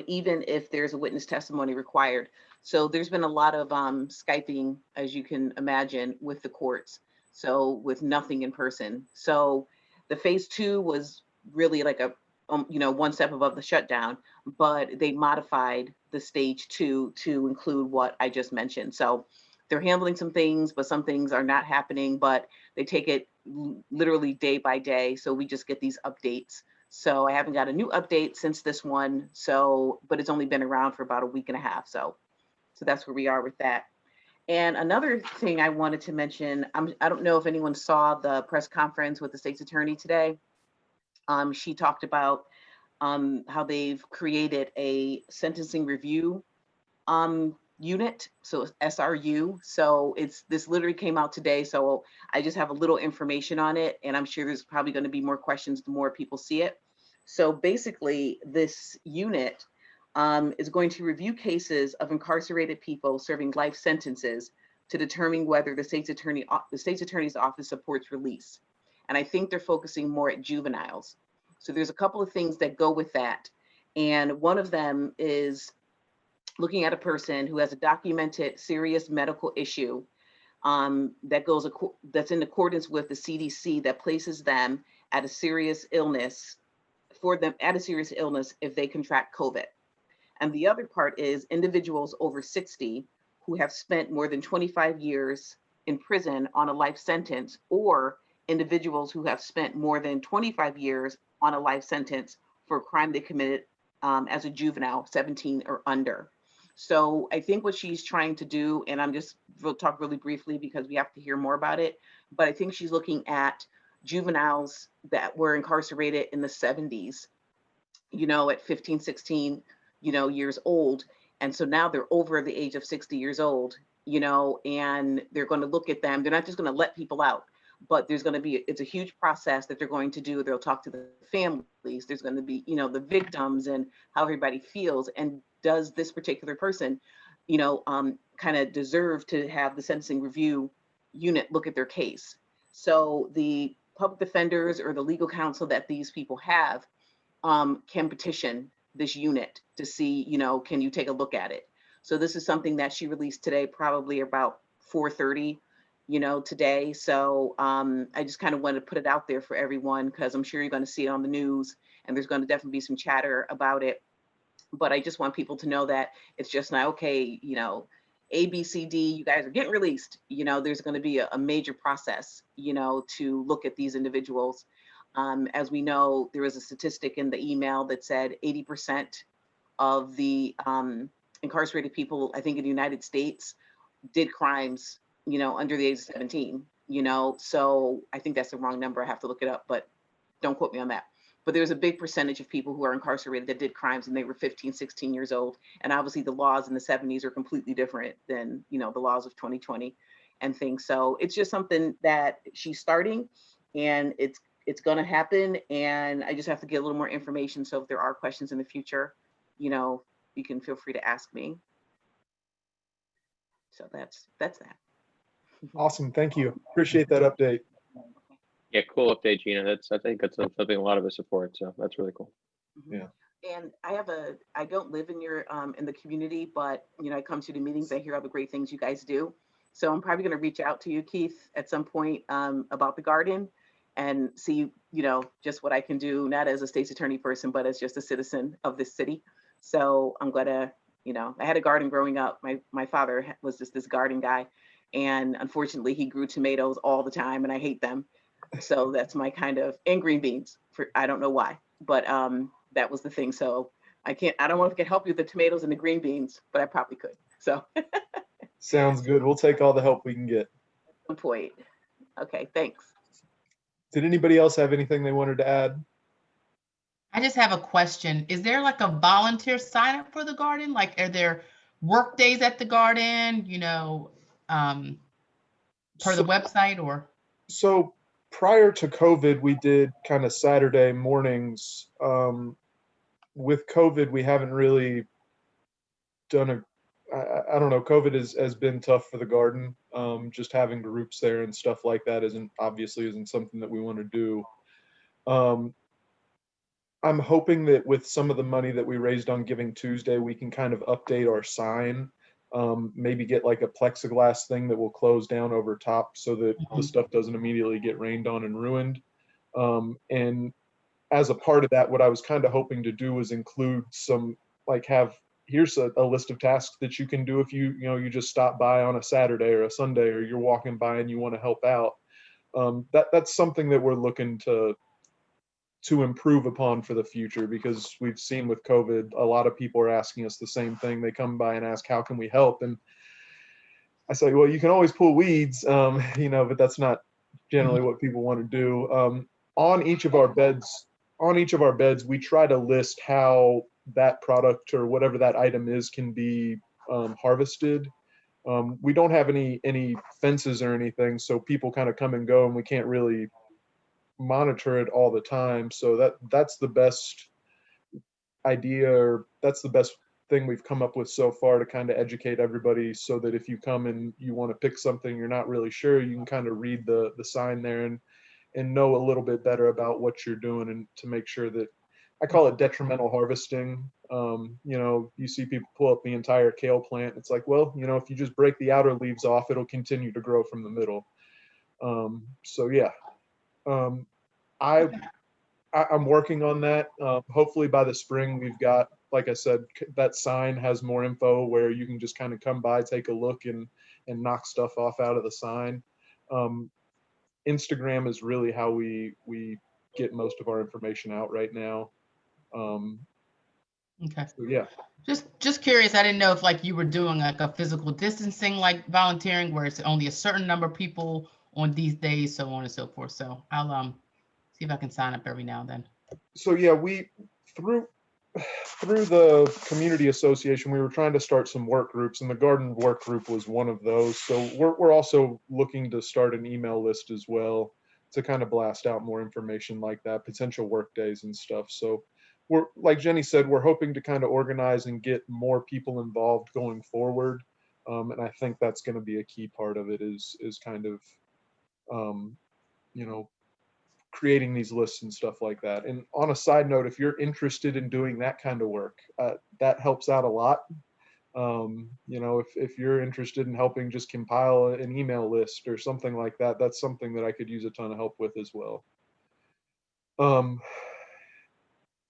even if there's a witness testimony required. So there's been a lot of Skyping, as you can imagine, with the courts. So with nothing in person. So the phase 2 was really like a, one step above the shutdown, but they modified the stage 2 to include what I just mentioned. So they're handling some things, but some things are not happening, but they take it literally day by day. So we just get these updates. So I haven't got a new update since this one. So, but it's only been around for about a week and a half. So that's where we are with that. And another thing I wanted to mention, I don't know if anyone saw the press conference with the state's attorney today. She talked about how they've created a sentencing review unit, so SRU. So this literally came out today. So I just have a little information on it, and I'm sure there's probably going to be more questions the more people see it. So basically, this unit is going to review cases of incarcerated people serving life sentences to determine whether the state's attorney's office supports release. And I think they're focusing more at juveniles. So there's a couple of things that go with that. And one of them is looking at a person who has a documented serious medical issue that's in accordance with the CDC that places them at a serious illness if they contract COVID. And the other part is individuals over 60 who have spent more than 25 years in prison on a life sentence, or individuals who have spent more than 25 years on a life sentence for a crime they committed as a juvenile, 17 or under. So I think what she's trying to do, and we'll talk really briefly because we have to hear more about it, but I think she's looking at juveniles that were incarcerated in the 70s, at 15, 16, years old. And so now they're over the age of 60 years old, and they're going to look at them. They're not just going to let people out, but it's a huge process that they're going to do. They'll talk to the families. There's going to be, the victims and how everybody feels. And does this particular person, kind of deserve to have the sentencing review unit look at their case? So the public defenders or the legal counsel that these people have can petition this unit to see, can you take a look at it? So this is something that she released today, probably about 4:30, today. So I just kind of wanted to put it out there for everyone because I'm sure you're going to see it on the news and there's going to definitely be some chatter about it. But I just want people to know that it's just not okay, A, B, C, D, you guys are getting released. There's going to be a major process, to look at these individuals. As we know, there was a statistic in the email that said 80% of the incarcerated people, I think in the United States, did crimes, under the age of 17, so I think that's the wrong number. I have to look it up, but don't quote me on that. But there's a big percentage of people who are incarcerated that did crimes and they were 15, 16 years old. And obviously the laws in the 70s are completely different than, the laws of 2020 and things. So it's just something that she's starting and it's going to happen. And I just have to get a little more information. So if there are questions in the future, you can feel free to ask me. So that's that. Awesome. Thank you. Appreciate that update. Yeah, cool update, Gina. I think that's something a lot of us support. So that's really cool. Yeah. And I don't live in in the community, but, I come to the meetings, I hear all the great things you guys do. So I'm probably going to reach out to you, Keith, at some point about the garden and see, just what I can do, not as a state's attorney person, but as just a citizen of this city. So I'm going to, I had a garden growing up. My father was just this garden guy. And unfortunately, he grew tomatoes all the time and I hate them. So that's my kind of, and green beans, I don't know why, but that was the thing. So I don't know if I can help you with the tomatoes and the green beans, but I probably could. So. Sounds good. We'll take all the help we can get. Good point. Okay, thanks. Did anybody else have anything they wanted to add? I just have a question. Is there like a volunteer sign up for the garden? Like, are there work days at the garden, per the website or? So prior to COVID, we did kind of Saturday mornings. With COVID, we haven't really done I don't know, COVID has been tough for the garden. Just having groups there and stuff like that isn't something that we want to do. I'm hoping that with some of the money that we raised on Giving Tuesday, we can kind of update our sign. Maybe get like a plexiglass thing that will close down over top so that the stuff doesn't immediately get rained on and ruined. And as a part of that, what I was kind of hoping to do was include some, like here's a list of tasks that you can do if you just stop by on a Saturday or a Sunday, or you're walking by and you want to help out. That's something that we're looking to improve upon for the future, because we've seen with COVID, a lot of people are asking us the same thing. They come by and ask, how can we help? And I say, well, you can always pull weeds, but that's not generally what people want to do. On each of our beds, we try to list how that product or whatever that item is can be harvested. We don't have any fences or anything, so people kind of come and go, and we can't really monitor it all the time. So that's the best idea, or that's the best thing we've come up with so far to kind of educate everybody, so that if you come and you want to pick something you're not really sure, you can kind of read the sign there and know a little bit better about what you're doing, and to make sure that, I call it detrimental harvesting. You see people pull up the entire kale plant. It's like, well, if you just break the outer leaves off, it'll continue to grow from the middle. So yeah. I'm working on that. Hopefully by the spring, we've got, like I said, that sign has more info where you can just kind of come by, take a look, and knock stuff off out of the sign. Instagram is really how we get most of our information out right now. Okay. So yeah. Just curious. I didn't know if like you were doing like a physical distancing, like volunteering, where it's only a certain number of people on these days, so on and so forth. So I'll see if I can sign up every now and then. So yeah, we through the community association, we were trying to start some work groups, and the garden work group was one of those. So we're also looking to start an email list as well to kind of blast out more information like that, potential work days and stuff. So we're, like Jenny said, we're hoping to kind of organize and get more people involved going forward. And I think that's going to be a key part of it is kind of, you know, creating these lists and stuff like that. And on a side note, if you're interested in doing that kind of work, that helps out a lot. You know, if you're interested in helping just compile an email list or something like that, that's something that I could use a ton of help with as well.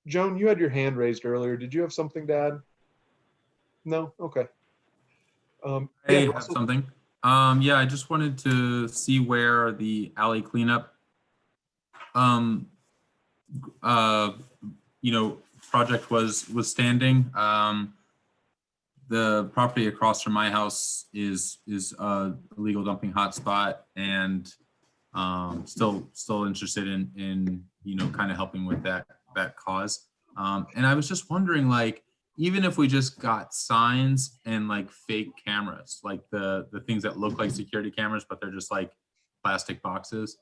Joan, you had your hand raised earlier. Did you have something to add? No? Okay. I Yeah, have something. Yeah, I just wanted to see where the alley cleanup you know, project was standing. The property across from my house is a illegal dumping hotspot, and still interested in you know, kind of helping with that cause. And I was just wondering, like, even if we just got signs and like fake cameras, like the things that look like security cameras, but they're just like plastic boxes,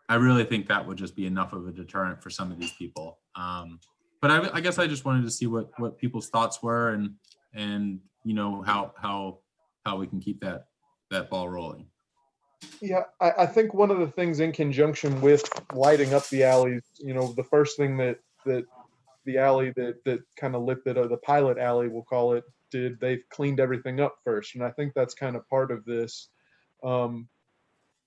I really think that would just be enough of a deterrent for some of these people. But I guess I just wanted to see what people's thoughts were, and you know, how we can keep that ball rolling. Yeah, I think one of the things in conjunction with lighting up the alleys, you know, the first thing that the alley that kind of lit it, or the pilot alley, we'll call it, did, they've cleaned everything up first. And I think that's kind of part of this.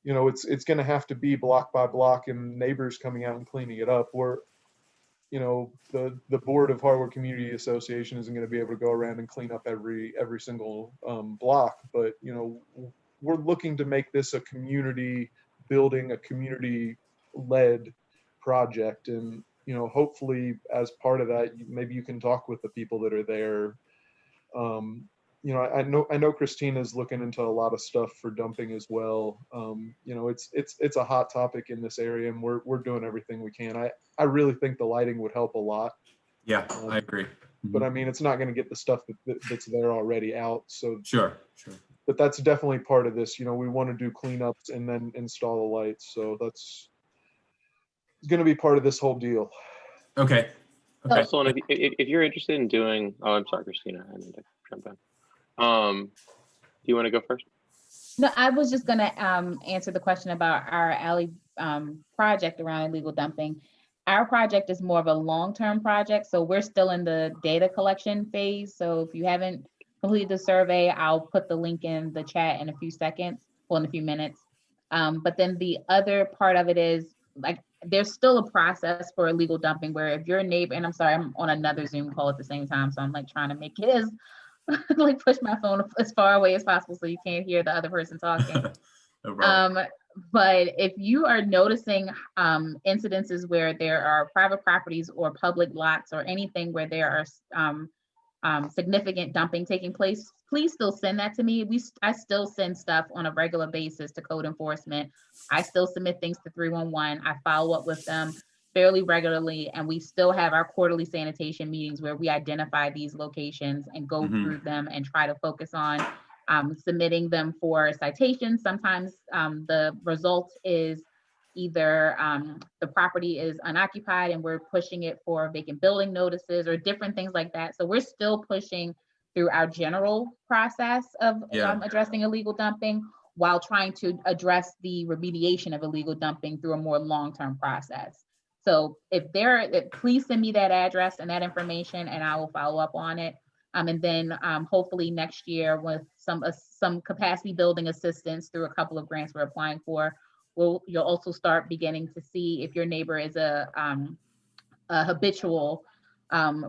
You know, it's going to have to be block by block and neighbors coming out and cleaning it up. We're, you know, the board of Harwood Community Association isn't going to be able to go around and clean up every single block, but you know, we're looking to make this a community building, a community led project. And you know, hopefully as part of that, maybe you can talk with the people that are there. You know, I know Christina's looking into a lot of stuff for dumping as well. You know, it's a hot topic in this area, and we're doing everything we can. I really think the lighting would help a lot. Yeah, I agree. But I mean, it's not going to get the stuff that's there already out. So Sure. But that's definitely part of this. You know, we want to do cleanups and then install the lights. So that's going to be part of this whole deal. Okay. Also, and if you're interested in doing, oh, I'm sorry, Christina, I need to jump in. Do you want to go first? No, I was just gonna answer the question about our alley project around illegal dumping. Our project is more of a long-term project, so we're still in the data collection phase. So if you haven't completed the survey, I'll put the link in the chat in a few seconds, well, in a few minutes. But then the other part of it is, like, there's still a process for illegal dumping where if your neighbor, and I'm sorry, I'm on another Zoom call at the same time, so I'm like trying to make it as like push my phone as far away as possible so you can't hear the other person talking. But if you are noticing incidences where there are private properties or public lots or anything where there are significant dumping taking place, please still send that to me. I still send stuff on a regular basis to code enforcement. I still submit things to 311. I follow up with them fairly regularly, and we still have our quarterly sanitation meetings where we identify these locations and go through them and try to focus on submitting them for citations. Sometimes the result is either the property is unoccupied and we're pushing it for vacant building notices or different things like that. So we're still pushing through our general process of addressing illegal dumping while trying to address the remediation of illegal dumping through a more long-term process. So please send me that address and that information and I will follow up on it. And then hopefully next year with some capacity building assistance through a couple of grants we're applying for, you'll also start beginning to see if your neighbor is a habitual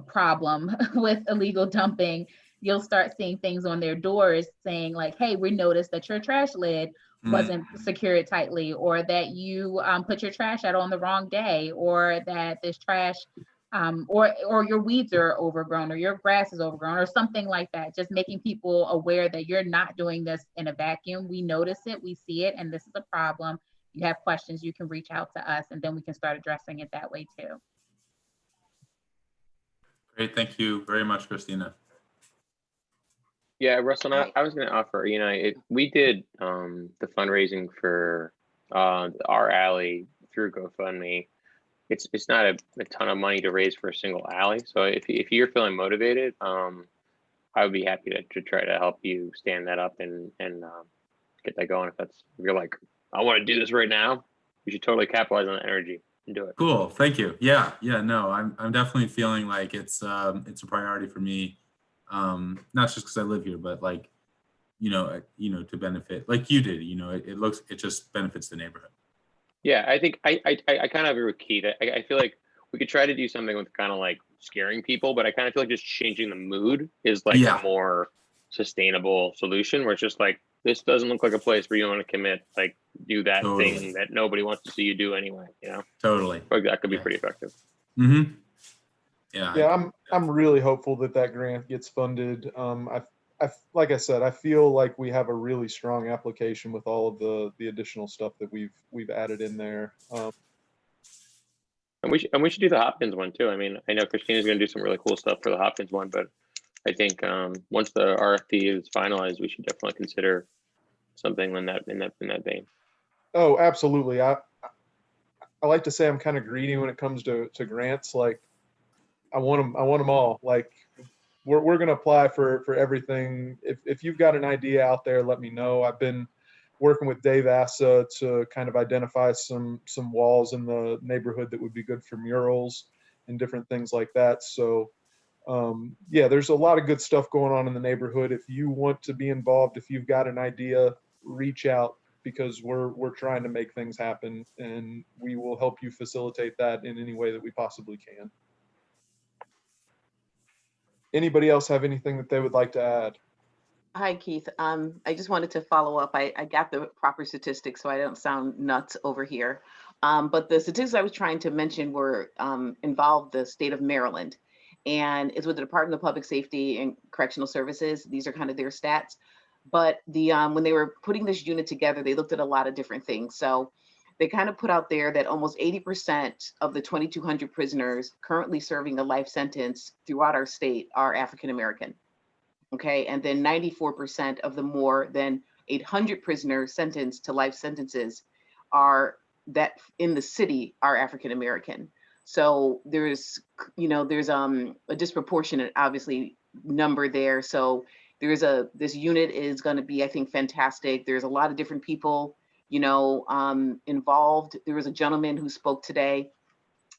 problem with illegal dumping. You'll start seeing things on their doors saying like, hey, we noticed that your trash lid wasn't secured tightly, or that you put your trash out on the wrong day, or that this trash or your weeds are overgrown or your grass is overgrown or something like that. Just making people aware that you're not doing this in a vacuum. We notice it, we see it, and this is a problem. You have questions, you can reach out to us, and then we can start addressing it that way too. Great, thank you very much, Christina. Yeah, Russell, I was going to offer, we did the fundraising for our alley through GoFundMe. It's not a ton of money to raise for a single alley. So if you're feeling motivated, I would be happy to try to help you stand that up and get that going. If you're like, I want to do this right now, you should totally capitalize on that energy and do it. Cool, thank you. Yeah, no, I'm definitely feeling like it's a priority for me. Not just because I live here, but like, to benefit like you did, it just benefits the neighborhood. Yeah, I think I kind of agree with Keith. I feel like we could try to do something with kind of like scaring people, but I kind of feel like just changing the mood is like a more sustainable solution where it's just like, this doesn't look like a place where you want to commit, like do that thing that nobody wants to see you do anyway, Totally. Like that could be pretty effective. Mm-hmm. Yeah. I'm really hopeful that grant gets funded. Like I said, I feel like we have a really strong application with all of the additional stuff that we've added in there. And we should do the Hopkins one too. I mean, I know Christina's going to do some really cool stuff for the Hopkins one, but I think once the RFP is finalized, we should definitely consider something in that vein. Oh, absolutely. I like to say I'm kind of greedy when it comes to grants. Like I want them all. Like we're going to apply for everything. If you've got an idea out there, let me know. I've been working with Dave Assa to kind of identify some walls in the neighborhood that would be good for murals and different things like that. So yeah, there's a lot of good stuff going on in the neighborhood. If you want to be involved, if you've got an idea, reach out, because we're trying to make things happen, and we will help you facilitate that in any way that we possibly can. Anybody else have anything that they would like to add? Hi, Keith. I just wanted to follow up. I got the proper statistics, so I don't sound nuts over here. But the statistics I was trying to mention were involved the state of Maryland, and it's with the Department of Public Safety and Correctional Services. These are kind of their stats. But when they were putting this unit together, they looked at a lot of different things. So they kind of put out there that almost 80% of the 2,200 prisoners currently serving a life sentence throughout our state are African American. Okay, and then 94% of the more than 800 prisoners sentenced to life sentences are that in the city are African American. So there's a disproportionate, obviously, number there. So this unit is going to be, I think, fantastic. There's a lot of different people, involved. There was a gentleman who spoke today,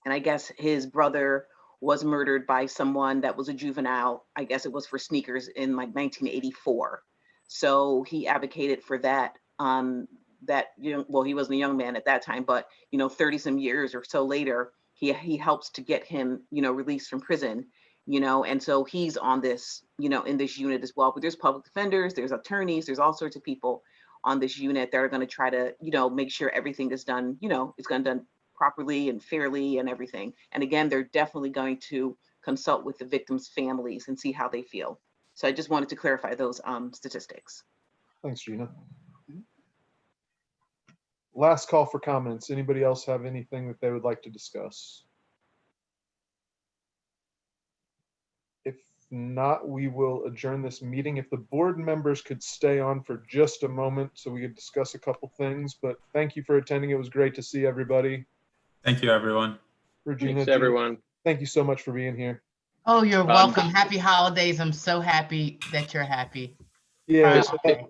and I guess his brother was murdered by someone that was a juvenile. I guess it was for sneakers in like 1984. So he advocated for that. Well, he wasn't a young man at that time, but 30 some years or so later, he helps to get him, released from prison, and so he's on this, in this unit as well. But there's public defenders, there's attorneys, there's all sorts of people on this unit that are going to try to, make sure everything is done, it's going to done properly and fairly and everything. And again, they're definitely going to consult with the victims' families and see how they feel. So I just wanted to clarify those statistics. Thanks, Gina. Last call for comments. Anybody else have anything that they would like to discuss? If not, we will adjourn this meeting. If the board members could stay on for just a moment so we could discuss a couple things, but thank you for attending. It was great to see everybody. Thank you, everyone. Regina, thanks, everyone. Thank you so much for being here. Oh, you're welcome. Happy holidays. I'm so happy that you're happy. Yeah, Proud.